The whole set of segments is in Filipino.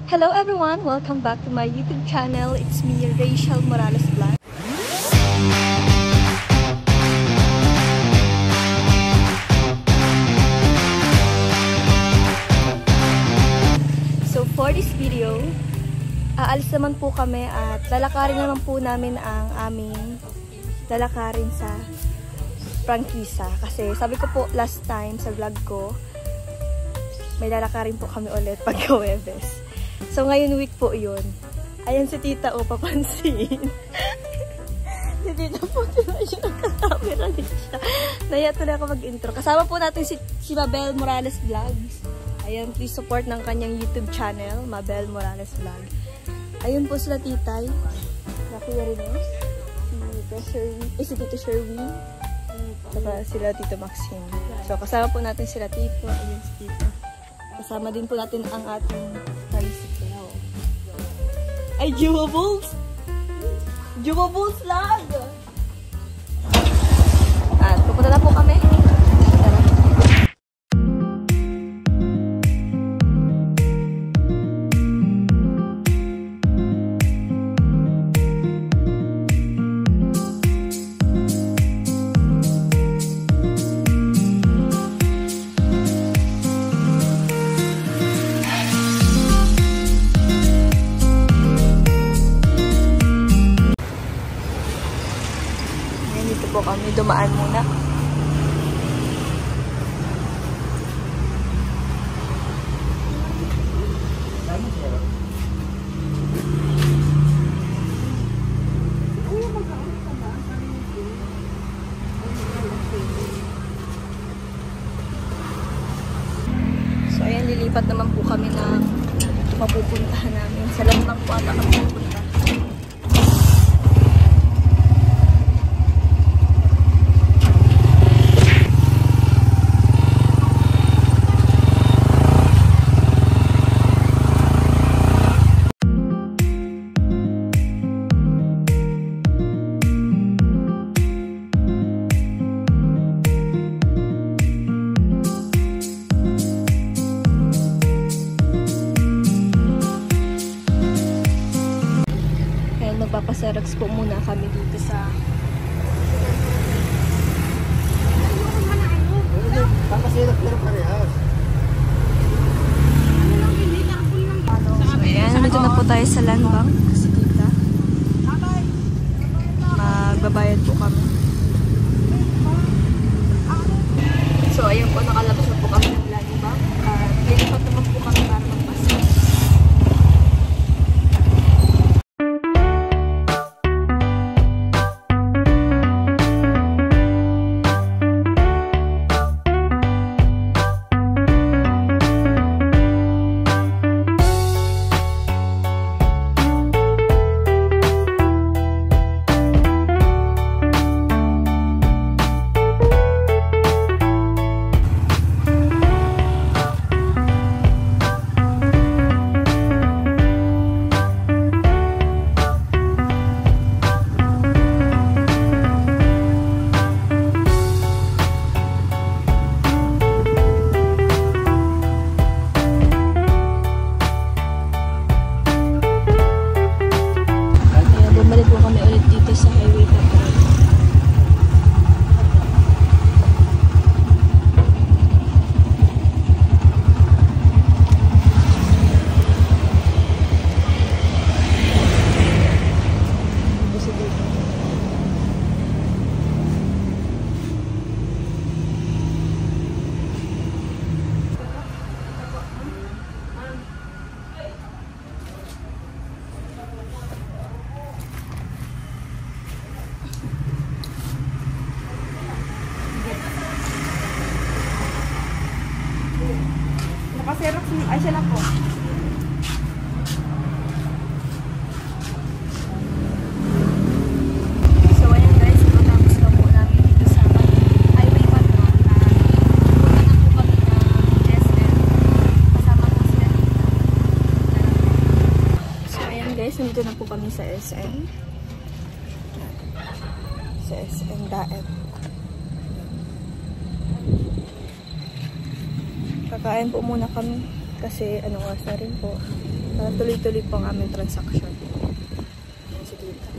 Hello everyone! Welcome back to my YouTube channel. It's me, Rachel Morales Vlog. So for this video, aalis naman po kami at lalakarin naman po namin ang aming lalakarin sa prangkisa. Kasi sabi ko po last time sa vlog ko, may lalakarin po kami ulit pagka-Webes. So, ngayon week po yun. Ayan si Tita O, papansin. Si Tita po, siya nagka-camera din siya. Naya tuloy ako mag-intro. Kasama po natin si Mabel Morales Vlogs. Ayan, please support ng kanyang YouTube channel, Mabel Morales Vlog. Ayun po sila Titay. Kuya Rines. Si Tito Sherwin. Saka sila Tito Maxine. So, kasama po natin sila Tito. Ayun si Tito. Kasama din po natin ang ating tricycle. Ay, Juwables! Juwables lang! At pupunta na po kami. Tara. Po kami dumaan muna. So ayan, lilipat naman po kami ng mapupuntahan namin. Sa Lambang po ata kami pupunta. Magpapaserox po muna kami dito sa ayan, nandito na po tayo sa land bank kasi kita magbabayad po kami. So ayun po, nakalabas na po kami ng land bank at lilipat naman po kami para magpasa. Nakaserox ay siya na po. So ayan guys, matapos na po namin dito sa highway 1 no. Pupunta na po kami ng SM. Kasama po sila dito. So ayan guys, nandito na po kami sa SM. Sa SM Daet. Kakain po muna kami. Kasi anong oras na rin po. Para tuloy-tuloy po ang aming transaction. Ayan si Tita.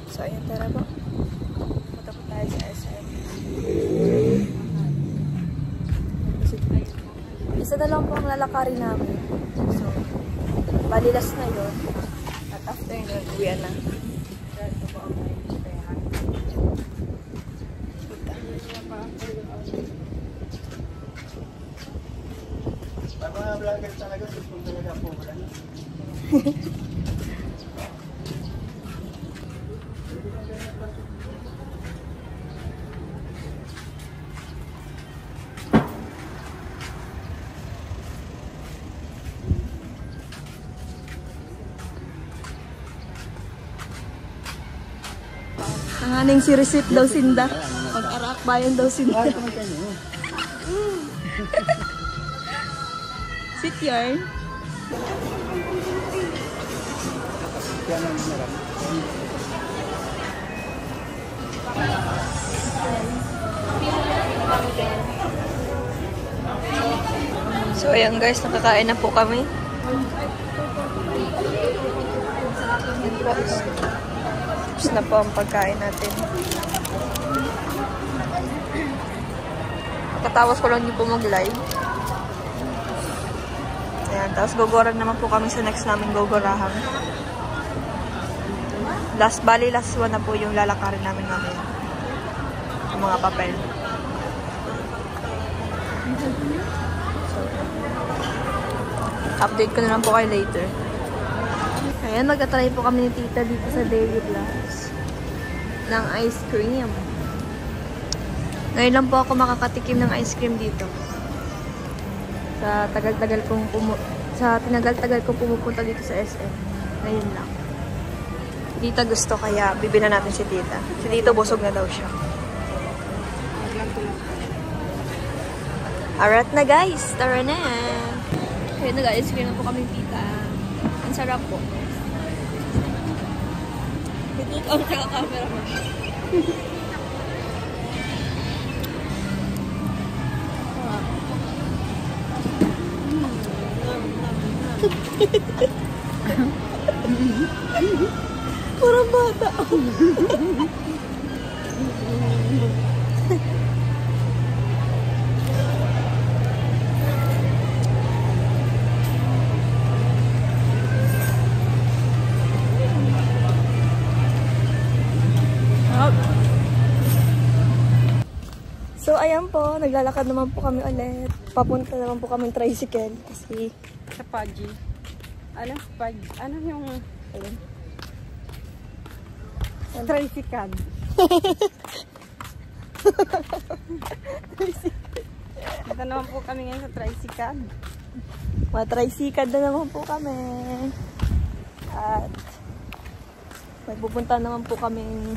So, ayan, tara po. Punta po tayo sa SM. Isa na lang po ang lalakarin namin. So, balilas na yun. At after yun, uwian na. Mga vlogger talaga, kung talaga po wala. Ang aning si receipt daw sinda. Pag-arak bayan daw sinda. Sweet yarn. So ayan guys, nakakain na po kami. Tapos na po ang pagkain natin. Katapos ko lang din po mag-live. Ayan, tapos gogoran naman po kami sa next namin gogorahan. Last one na po yung lalakarin namin mamaya. Yung mga papel. So, update ko na lang po kayo later. Ayan, magta-try po kami ni Tita dito sa Daily Vlogs ng ice cream. Ngayon lang po ako makakatikim ng ice cream dito. Sa tinagal-tagal kong pumupunta dito sa SM. Ngayon lang. Tita gusto, kaya bibili na natin si Tita. Si Tito busog na daw siya. Alright na guys, tara na. Kaya nag-ice cream na po kami Tita. Ang sarap po. Ito ang taga-camera mo. Parang bata. So ayan po, naglalakad naman po kami ulit. Papunta naman po kami tricycle kasi sa Paggi. Ano? Ano yung tricycle? Ito naman po kami ngayon sa tricycle. Matricycle na naman po kami. At magpupunta naman po kami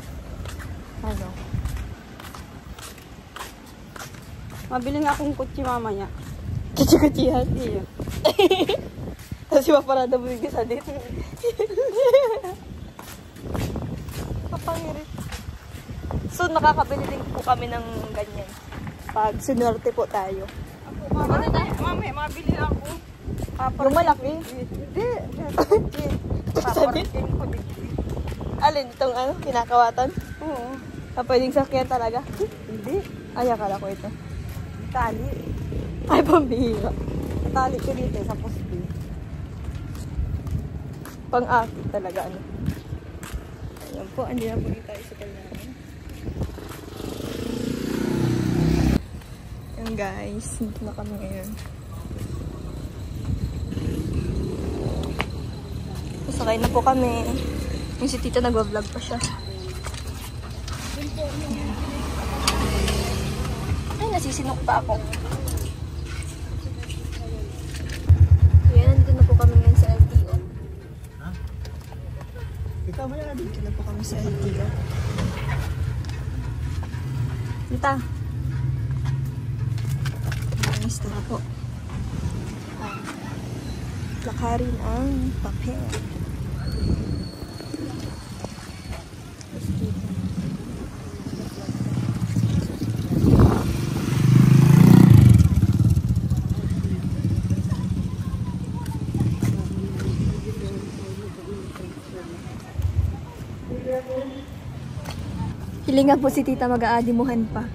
Mabili nga akong kutsi mamaya. Kutsi-kutsihan. Iya. Tapos maparada mo yung gisa dito. Kapangirit. So, nakakabili din po kami ng ganyan. Pag sinwerte po tayo. Mamaya, mabili ako. Yung malaki? Hindi. Sabi? Alin? Itong kinakawatan? Oo. Pwedeng sakyan talaga? Hindi. Ay, akala ko ito. Tali. Ay, pambihira. Tali ko dito sa poste. Pang-aki talaga, Ayan po, andi na po yung tricycle namin. Ayan guys, dito na kami ngayon. Pasakay na po kami. Yung si Tita nagwa-vlog pa siya. Ay, nasisinok pa ako. Ayan, nandito na po kami ngayon sa LTO. Ikaw mo yan. Dito na po kami sa LTO. Tita. Nangista na po. Lakarin ang papel. Hilinga po si tita mag-aadimuhan pa.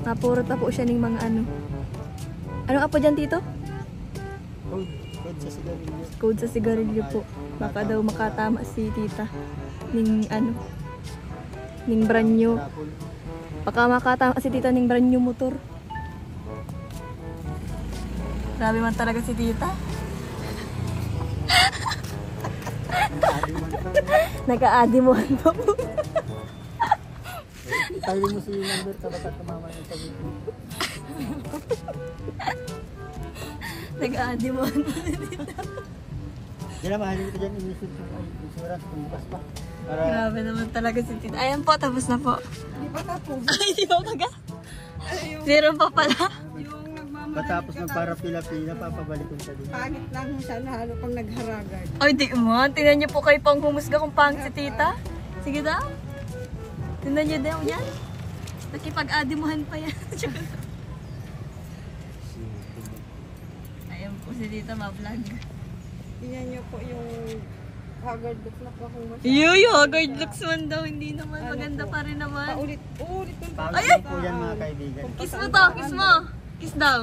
Napurot na po siya ng mga ano. Anong apo dyan, tito? Code sa sigarilyo. Code sa sigarilyo po. Baka daw makatama si tita. Ning ano. Ning brand new. Baka makatama si tita ning brand new motor. Grabe man talaga si tita. Nag-aadimuhan pa po. Tayo mo si number sa batat tumama yung sabi ko. Nag-aadimuhan pa si tita. Hindi na mahalin ko dyan inisip ng insurance kung bukas pa. Para Grabe naman talaga si tita. Ayan po, tapos na po. Di ba tapos? Ay, di ba taga? Yung Meron pa pala. nagmamahal. matapos magpara-pila-pila, papabalik ko siya din. Pangit lang siya lalo pang nagharagad. Ay, di mo. Tingnan niyo po kayo pang humusga kung pangit si tita. Sige daw. Tingnan niyo daw yan. Nakipag-adimuhan pa yan. Ayan po si tita, ma-vlog. Tingnan niyo po yung haggard look na po kung masyado. Yuy, haggard looks man daw. Hindi naman. Maganda pa rin naman. Paulit ng Pagod po yan mga kaibigan. Kiss mo to, kiss mo. Kiss daw.